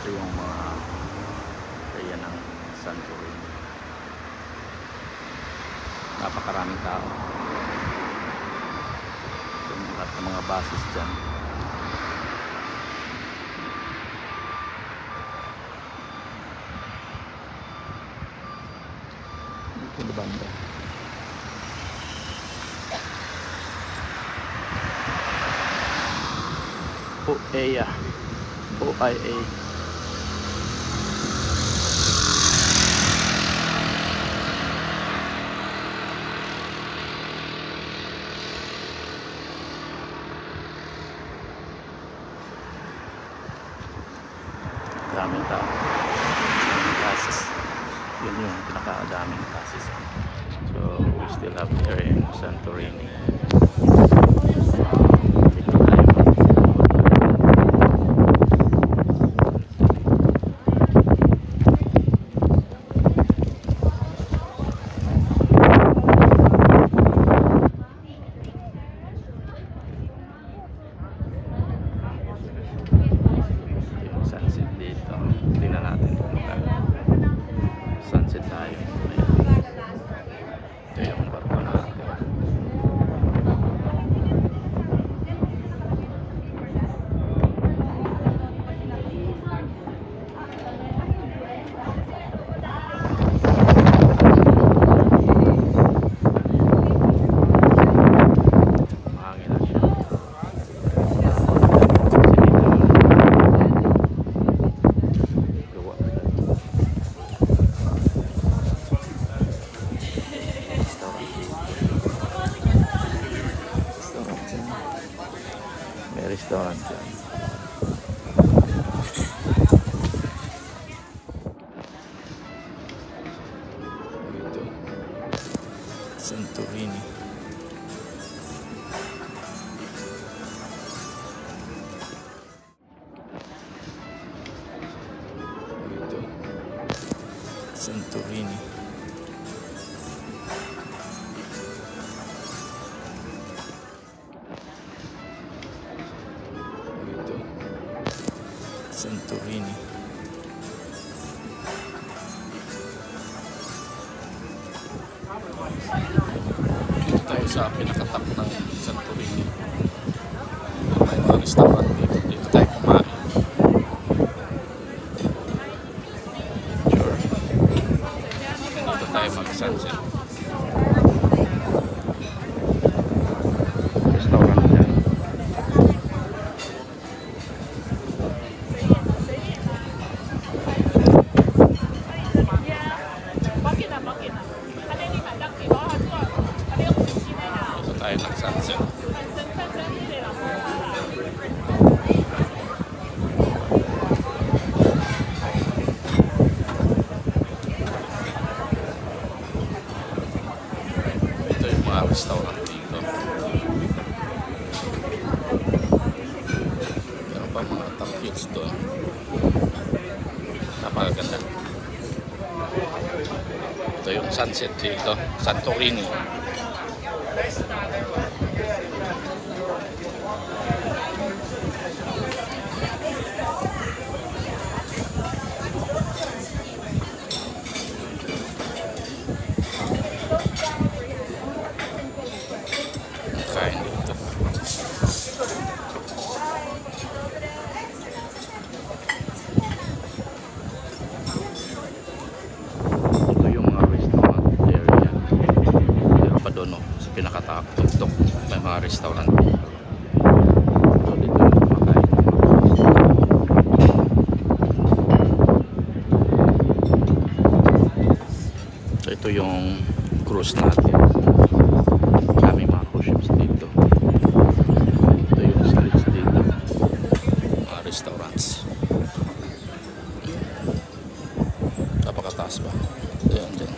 Ito yung mga kaya ng Santorini. Napakaraming tao. Ito yung lahat ng mga buses dyan. Ito yung banda. OIA. Daming tao. Buses. Yun yung pinakadaming buses. So we still have here in Santorini. Sunset dito. Tingnan natin kung sunset tayo. Ito yung barko natin. Mahangin na siya. May restaurant dyan. Ito Santorini. Ito Santorini. Santorini. Dito tayo sa pinakatap ng Santorini. May mga restaurant dito. Dito tayo kumain. Sure. Dito tayo mag-sunset. Restaurant dyan. Tayo ng sunset. Ito yung mga restaurant dito. Meron pa mga tapiots doon. Napakaganda. Ito yung sunset dito, Santorini. Kain dito. Ito yung mga restaurant area. Meron pa doon, sa pinakatuktok may mga restaurant. So dito yung kumakain. So ito yung cruise natin. Kaming mga cruise ships dito. Ito yung streets dito. Mga restaurants. Napakataas ba? Ayan dyan.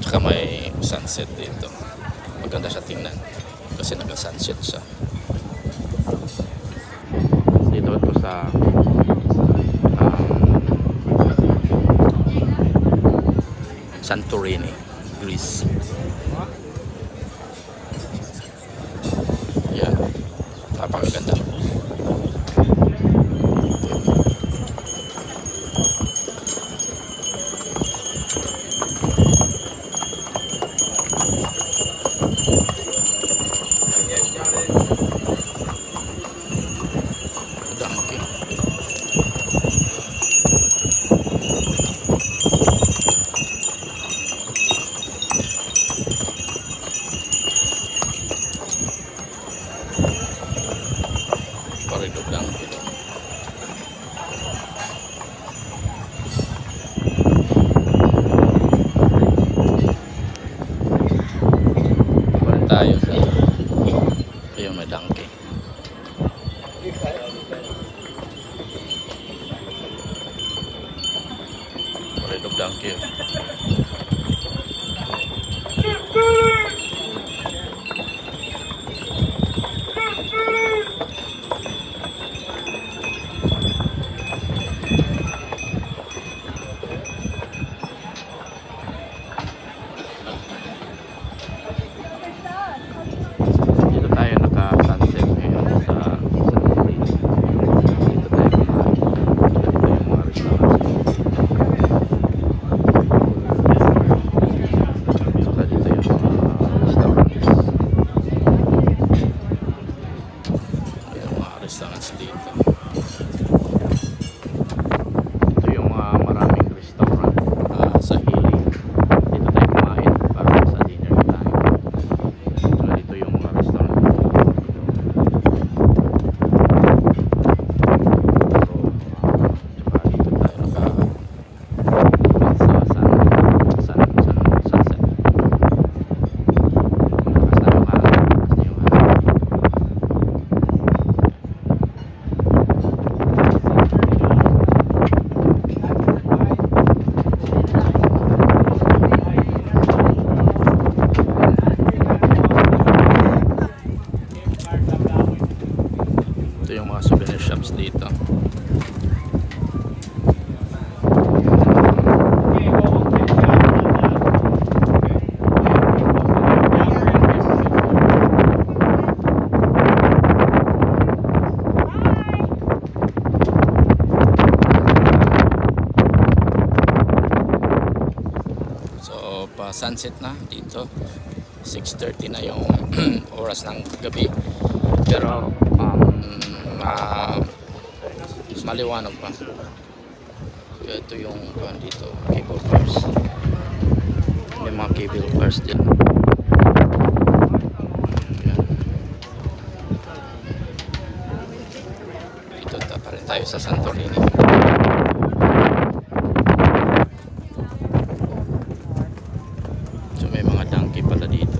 Tsaka may sunset dito. Maganda siya tingnan. Kasi naka-sunset siya. Dito ito sa Santorini, Greece. Yan. Napakaganda. Donkey. Corridor donkey. Tayo sa yung may donkey. Red of donkey. Dito tayo naka-sunset ngayon sa Santorini. Dito tayo kumain. Dito yung mga restaurant. Saka dito yung mga restaurants. Yung mga restaurants dito. Ito yung mga maraming restaurant sa Hili. Dito tayo kumain para sa dinner time. Dito yung mga restaurant. Tsaka dito tayo sa sunset. Ito yung mga souvenir shops dito. So pa sunset na dito. 6:30 na yung oras ng gabi. Pero maliwanag pa. Kaya ito yung dito, cable cars. May mga cable cars din. Dito pa rin tayo sa Santorini. So may mga donkey pala dito.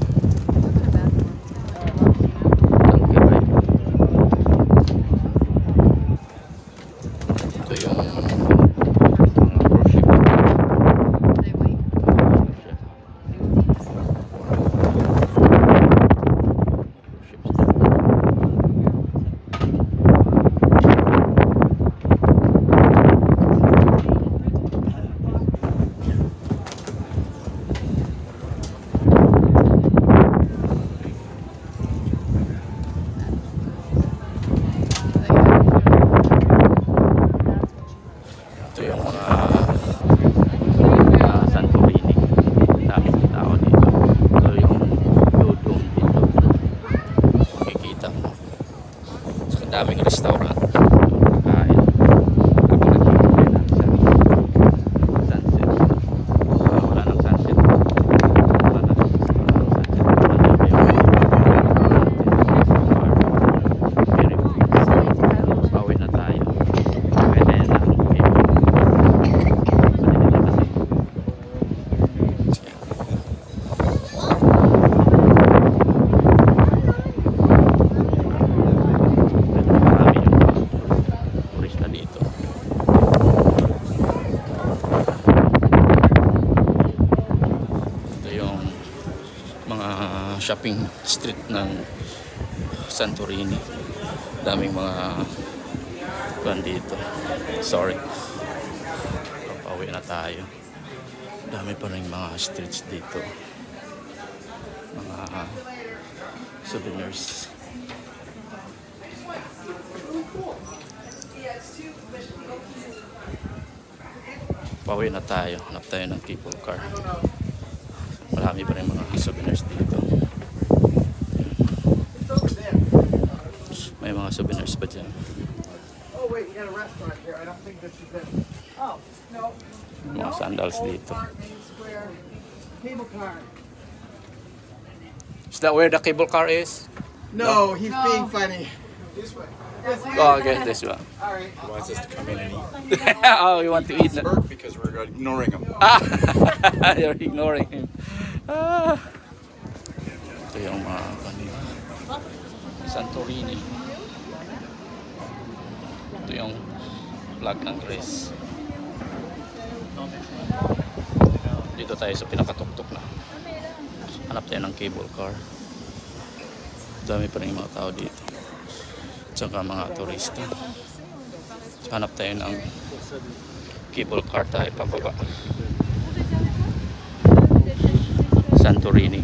Daming restaurant. Kain. Ako nag-enjoy ng sunset. Wala nang sunset. Wala nang sunset. Very good. Bawi na tayo. Pwede na. Shopping street ng Santorini. Daming mga van dito. Sorry. Pauwi na tayo. Dami pa rin mga streets dito. Mga souvenirs. Pauwi na tayo. Hanap tayo ng cable car. Marami pa rin mga souvenirs dito. May mga souvenirs pa dyan. Oh wait, you got a restaurant here. I don't think this is it. Oh, no. Mga sandals Old dito. Park, Main Square, cable car. Is that where the cable car is? No, he's being funny. This way. Yes, Oh, okay, this one. all right. He wants us to come in and eat. Oh, you want to eat? Smirk because we're ignoring him. Ah, you're ignoring him. Ah. Ito yung mga kanina. Santorini. Ito yung flag ng Greece. Dito tayo sa pinakatuktok na. Hanap tayo ng cable car. Dami pa rin mga tao dito. Tsaka mga turista. Hanap tayo ng cable car tayo pababa. Santorini.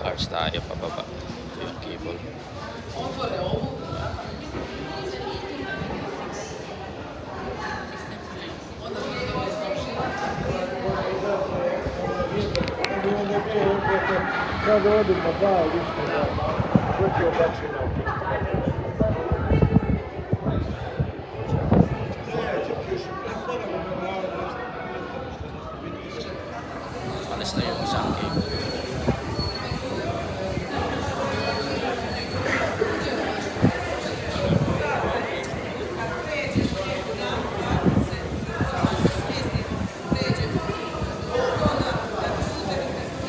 Cars tayo pababa. Ito yung cable. Alis na yung isang cable.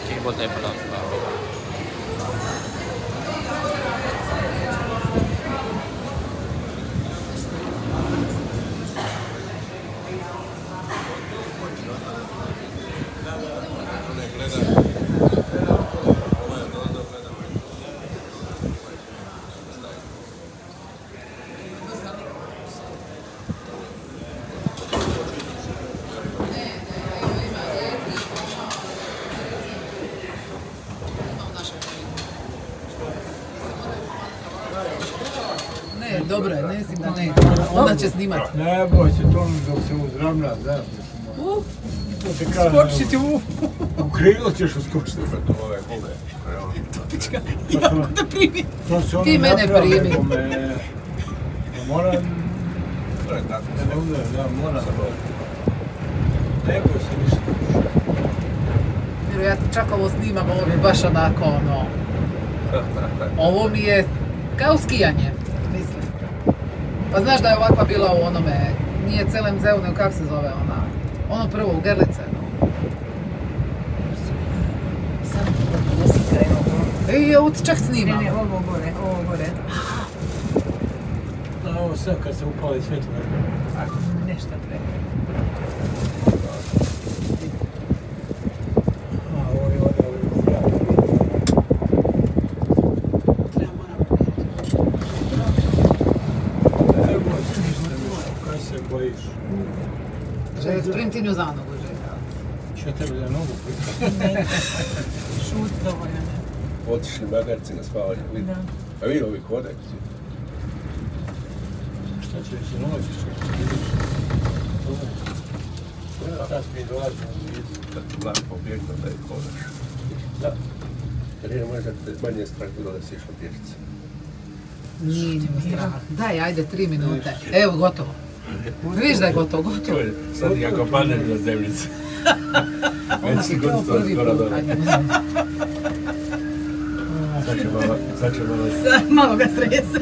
Cable tayo pala. Ne, dobro je, ne da ne. Ona će snimat. Ne boj se tom dok se uzravna, znaš. To se kaže. Skoči ti U krilo ćeš uskočiti. Ove gube. upička. Jako da primi. To se ono Ti mene napravili, primi. Moram To je tako. da ne udar, da moram. Ne boj se ništa. Ja čak ovo snimam, ovo mi je baš onako ono... Ovo mi je kao skijanje, mislim. Pa znaš da je ovakva bila u onome, nije Celem Zeu, nego kako se zove ona? Ono prvo u Gerlice, no. Sad to krenuo. Ej, ovo ti čak snimam. Ne, ovo gore. A ovo sad kad se upali svjetlo. Nešto treba. A ovo je ovdje zgrada. Ne boj se ništa, kaj se bojiš? Že sprim ti nju za nogu, Željka. Što tebe za nogu prikada? Šut dovoljno. Otišli magarci na spavanje. Vidi. Da. A vidi ovi kodek. Šta će se noći što vidiš? Sad mi dolazimo u vidu. Lak pobjegno da je kodaš. Da. Jer je možda te manje strah bilo da si išla pješice. Nije mi strah. Daj, ajde, 3 minute. Evo, gotovo. Vidiš da je gotovo. Sad i ako padne na zemljicu. Ona ti to prvi put. Ajde. Sad će malo... Malo ga strese.